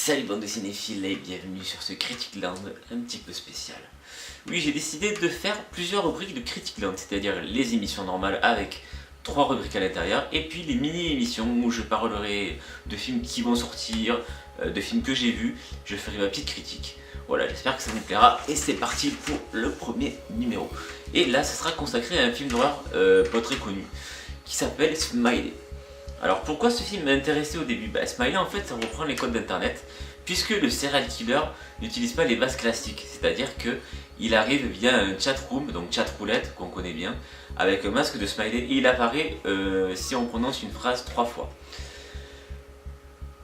Salut bande de cinéphiles et bienvenue sur ce Critic Land un petit peu spécial. Oui, j'ai décidé de faire plusieurs rubriques de Critic Land, c'est-à-dire les émissions normales avec 3 rubriques à l'intérieur, et puis les mini-émissions où je parlerai de films qui vont sortir, de films que j'ai vus, je ferai ma petite critique. Voilà, j'espère que ça vous plaira, et c'est parti pour le premier numéro. Et là, ce sera consacré à un film d'horreur pas très connu, qui s'appelle Smiley. Alors pourquoi ce film m'a intéressé au début? Smiley en fait ça reprend les codes d'internet, puisque le serial killer n'utilise pas les bases classiques, c'est-à-dire qu'il arrive via un chat room, donc chat roulette qu'on connaît bien, avec un masque de Smiley, et il apparaît si on prononce une phrase 3 fois.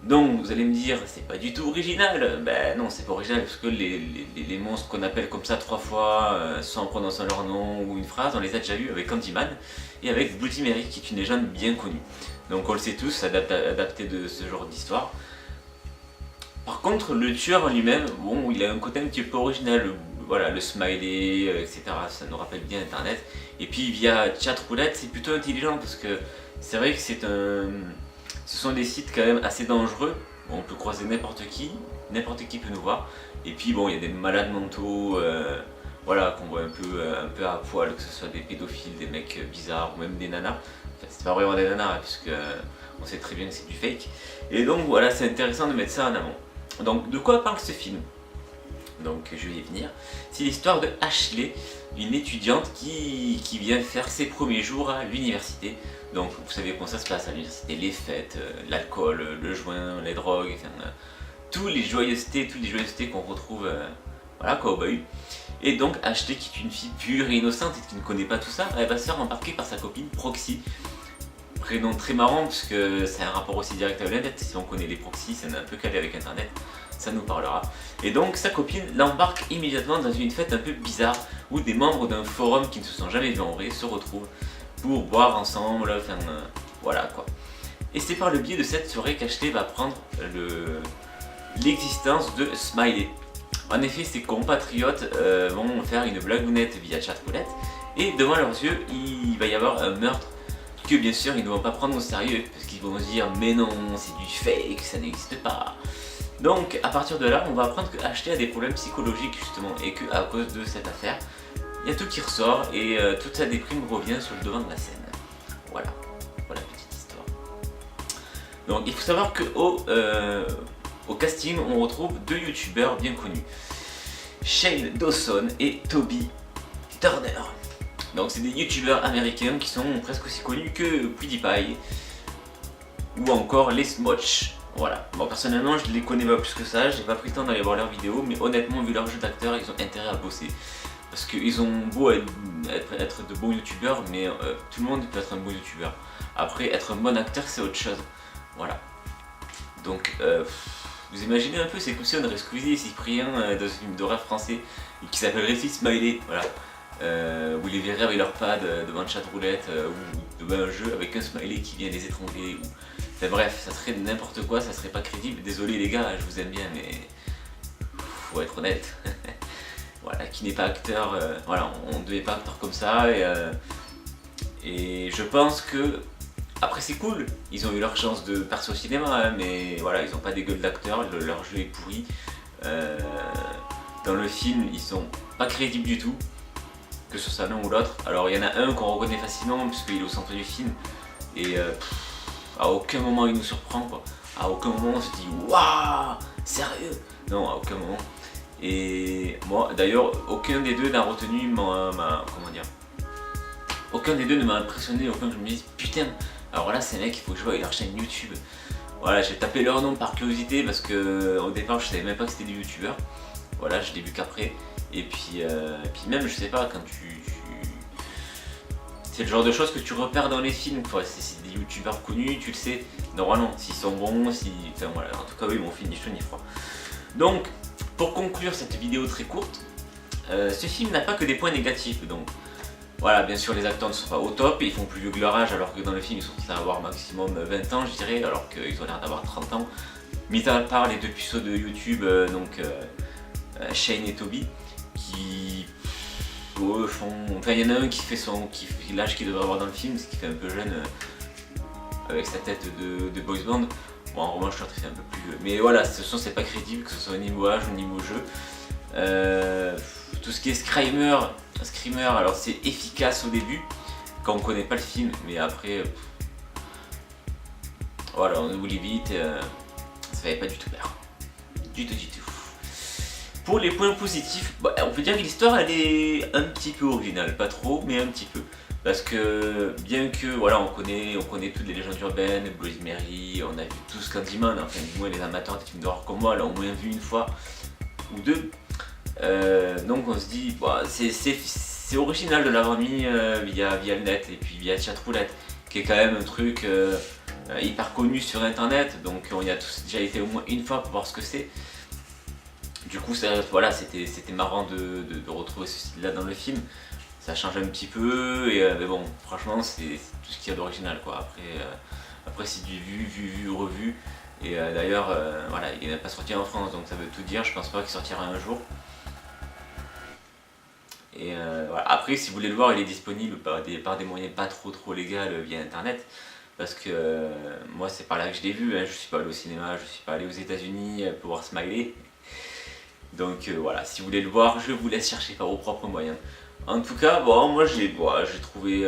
Donc vous allez me dire, c'est pas du tout original. Ben non, c'est pas original parce que les monstres qu'on appelle comme ça 3 fois, sans prononcer leur nom ou une phrase, on les a déjà vus avec Candyman et avec Bloody Mary qui est une légende bien connue. Donc on le sait tous, adapté de ce genre d'histoire. Par contre, le tueur en lui-même, bon, il a un côté un petit peu original. Voilà, le smiley, etc. Ça nous rappelle bien Internet. Et puis via chatroulette, c'est plutôt intelligent parce que c'est vrai que ce sont des sites quand même assez dangereux. Bon, on peut croiser n'importe qui peut nous voir. Et puis bon, il y a des malades mentaux, voilà, qu'on voit un peu à poil, que ce soit des pédophiles, des mecs bizarres ou même des nanas. Enfin, c'est pas vraiment des nanas, puisque on sait très bien que c'est du fake. Et donc voilà, c'est intéressant de mettre ça en avant. Donc de quoi parle ce film? Donc je vais y venir. C'est l'histoire de Ashley, une étudiante qui vient faire ses premiers jours à l'université. Donc vous savez comment ça se passe à l'université, les fêtes, l'alcool, le joint, les drogues, enfin, toutes les joyeusetés qu'on retrouve voilà, quoi, au bahut. Et donc Ashley, qui est une fille pure et innocente et qui ne connaît pas tout ça, elle va se faire embarquer par sa copine Proxy. Prénom très marrant parce que c'est un rapport aussi direct avec l'internet. Si on connaît les proxys, c'est un peu calé avec internet, ça nous parlera. Et donc sa copine l'embarque immédiatement dans une fête un peu bizarre où des membres d'un forum qui ne se sont jamais vus en vrai se retrouvent pour boire ensemble, enfin voilà quoi. Et c'est par le biais de cette soirée qu'Ashley va prendre l'existence de Smiley. En effet, ses compatriotes vont faire une blagounette via chatroulette et devant leurs yeux, il va y avoir un meurtre que bien sûr ils ne vont pas prendre au sérieux parce qu'ils vont se dire mais non, c'est du fake, ça n'existe pas. Donc à partir de là, on va apprendre que Ashley a des problèmes psychologiques justement et qu'à cause de cette affaire, il y a tout qui ressort et toute sa déprime revient sur le devant de la scène. Voilà, voilà petite histoire. Donc il faut savoir que au casting, on retrouve 2 youtubeurs bien connus, Shane Dawson et Toby Turner. Donc c'est des youtubeurs américains qui sont presque aussi connus que PewDiePie ou encore les Smosh. Voilà. Bon, personnellement je les connais pas plus que ça, j'ai pas pris le temps d'aller voir leurs vidéos, mais honnêtement vu leur jeu d'acteur, ils ont intérêt à bosser. Parce qu'ils ont beau être de bons youtubeurs, mais tout le monde peut être un bon youtubeur. Après, être un bon acteur, c'est autre chose. Voilà. Donc, vous imaginez un peu, c'est comme si on aurait Squeezie et Cyprien dans un film d'horreur français qui s'appellerait Smiley. Voilà. Où ils les verraient avec leur pad devant une chatroulette ou devant un jeu avec un smiley qui vient les étrangler. Enfin bref, ça serait n'importe quoi, ça serait pas crédible. Désolé les gars, je vous aime bien, mais faut être honnête. Voilà, qui n'est pas acteur, voilà, on ne devait pas acteur comme ça. Et je pense que après c'est cool, ils ont eu leur chance de percer au cinéma, hein, mais voilà, ils n'ont pas des gueules d'acteurs, leur jeu est pourri. Dans le film, ils sont pas crédibles du tout, que ce soit l'un ou l'autre. Alors il y en a un qu'on reconnaît facilement puisqu'il est au centre du film et à aucun moment il nous surprend quoi. À aucun moment on se dit waouh, sérieux? Non, à aucun moment. Et moi d'ailleurs aucun des deux n'a retenu comment dire, aucun des deux ne m'a impressionné au point que je me dise putain, alors là ces mecs il faut que je vois leur chaîne YouTube. Voilà, j'ai tapé leur nom par curiosité parce que au départ je savais même pas que c'était des youtubeurs. Voilà, je l'ai vu qu'après. Et puis même, je sais pas, quand c'est le genre de choses que tu repères dans les films, quoi. C'est des youtubeurs connus, tu le sais, normalement, s'ils sont bons, enfin voilà, en tout cas, eux, ils m'ont fait ni chaud ni froid. Donc, pour conclure cette vidéo très courte, ce film n'a pas que des points négatifs, donc voilà, bien sûr, les acteurs ne sont pas au top, et ils font plus vieux que leur âge, alors que dans le film, ils sont censés avoir maximum 20 ans, je dirais, alors qu'ils ont l'air d'avoir 30 ans. Mis à part les 2 puceaux de YouTube, donc Shane et Toby, qui font... Enfin, il y en a un qui fait l'âge qu'il devrait avoir dans le film, ce qui fait un peu jeune avec sa tête de boys band. Bon, en revanche, l'autre il est un peu plus vieux. Mais voilà, ce son c'est pas crédible, que ce soit au niveau âge ou au niveau jeu. Tout ce qui est Screamer, alors c'est efficace au début, quand on connaît pas le film, mais après, voilà, on oublie vite, ça fait pas du tout peur. Du tout. Pour les points positifs, bah, on peut dire que l'histoire elle est un petit peu originale, pas trop, mais un petit peu. Parce que bien que voilà, on connaît toutes les légendes urbaines, Bloody Mary, on a vu tous Candyman, enfin du moins les amateurs des films d'horreur comme moi l'ont au moins vu une fois ou deux. Donc on se dit, bah, c'est original de l'avoir mis via le net et puis via Chatroulette, qui est quand même un truc hyper connu sur internet, donc on y a tous déjà été au moins une fois pour voir ce que c'est. Du coup, voilà, c'était marrant de retrouver ce style-là dans le film. Ça change un petit peu, mais bon, franchement, c'est tout ce qu'il y a d'original, quoi. Après c'est du vu, revu. Et d'ailleurs, voilà, il n'est pas sorti en France, donc ça veut tout dire. Je pense pas qu'il sortira un jour. Et voilà. Après, si vous voulez le voir, il est disponible par des moyens pas trop légaux via internet. Parce que moi, c'est par là que je l'ai vu. Hein. Je suis pas allé au cinéma, je suis pas allé aux États-Unis pour voir Smiley. Donc voilà, si vous voulez le voir, je vous laisse chercher par vos propres moyens. En tout cas, bon, moi j'ai trouvé.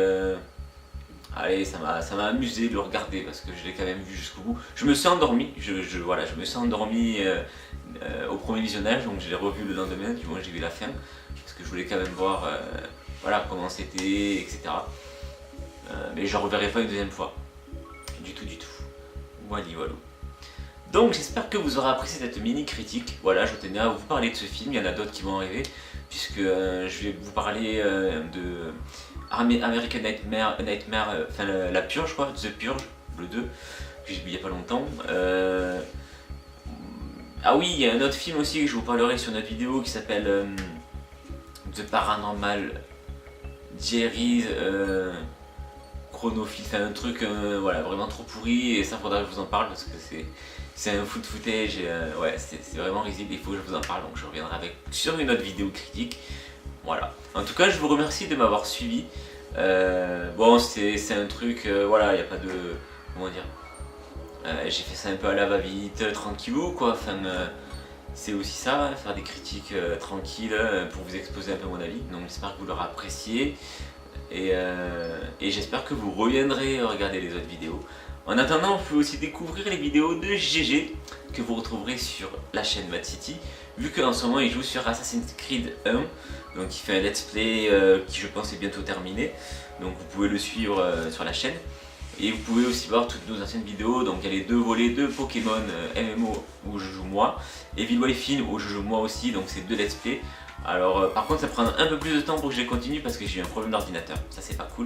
Allez, ça m'a amusé de le regarder parce que je l'ai quand même vu jusqu'au bout. Je me suis endormi, voilà, je me suis endormi au premier visionnage, donc je l'ai revu le lendemain, du moins j'ai vu la fin, parce que je voulais quand même voir voilà, comment c'était, etc. Mais je ne reverrai pas une deuxième fois. Du tout. Voilà. Donc j'espère que vous aurez apprécié cette mini critique. Voilà, je tenais à vous parler de ce film, il y en a d'autres qui vont arriver, puisque je vais vous parler de American Nightmare, enfin la Purge, je crois, The Purge, le 2, que j'ai vu il n'y a pas longtemps. Ah oui, il y a un autre film aussi que je vous parlerai sur notre vidéo qui s'appelle The Paranormal Diaries Chronophile, enfin un truc voilà, vraiment trop pourri, et ça faudra que je vous en parle parce que c'est un footage, ouais, c'est vraiment risible, il faut que je vous en parle, donc je reviendrai sur une autre vidéo critique. Voilà. En tout cas, je vous remercie de m'avoir suivi. Bon, c'est un truc, voilà, il n'y a pas de... Comment dire, j'ai fait ça un peu à la va-vite, tranquillou, quoi. Enfin, c'est aussi ça, hein, faire des critiques tranquilles pour vous exposer un peu mon avis. Donc j'espère que vous l'aurez apprécié. Et j'espère que vous reviendrez regarder les autres vidéos. En attendant, vous pouvez aussi découvrir les vidéos de GG que vous retrouverez sur la chaîne Mad City, vu qu'en ce moment il joue sur Assassin's Creed 1, donc il fait un let's play qui je pense est bientôt terminé, donc vous pouvez le suivre sur la chaîne. Et vous pouvez aussi voir toutes nos anciennes vidéos, donc il y a les deux volets de Pokémon MMO où je joue moi, et Evil Within où je joue moi aussi, donc c'est deux let's play. Alors par contre ça prend un peu plus de temps pour que je les continue parce que j'ai eu un problème d'ordinateur, ça c'est pas cool.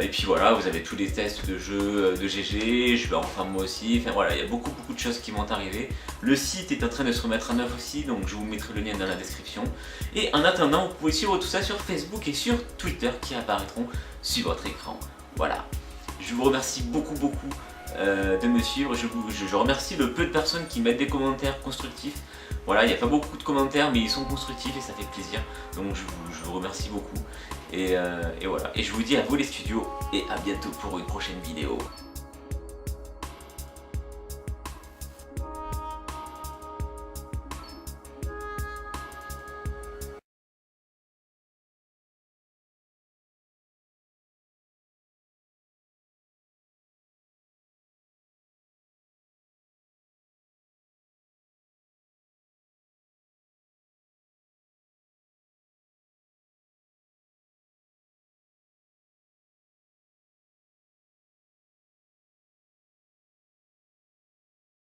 Et puis voilà, vous avez tous les tests de jeux de GG, je vais en faire moi aussi, enfin voilà, il y a beaucoup de choses qui vont arriver. Le site est en train de se remettre à neuf aussi, donc je vous mettrai le lien dans la description. Et en attendant, vous pouvez suivre tout ça sur Facebook et sur Twitter qui apparaîtront sur votre écran. Voilà, je vous remercie beaucoup de me suivre, je remercie le peu de personnes qui mettent des commentaires constructifs. Voilà, il n'y a pas beaucoup de commentaires mais ils sont constructifs et ça fait plaisir, donc je vous remercie beaucoup. Et voilà, et je vous dis à vous les studios et à bientôt pour une prochaine vidéo.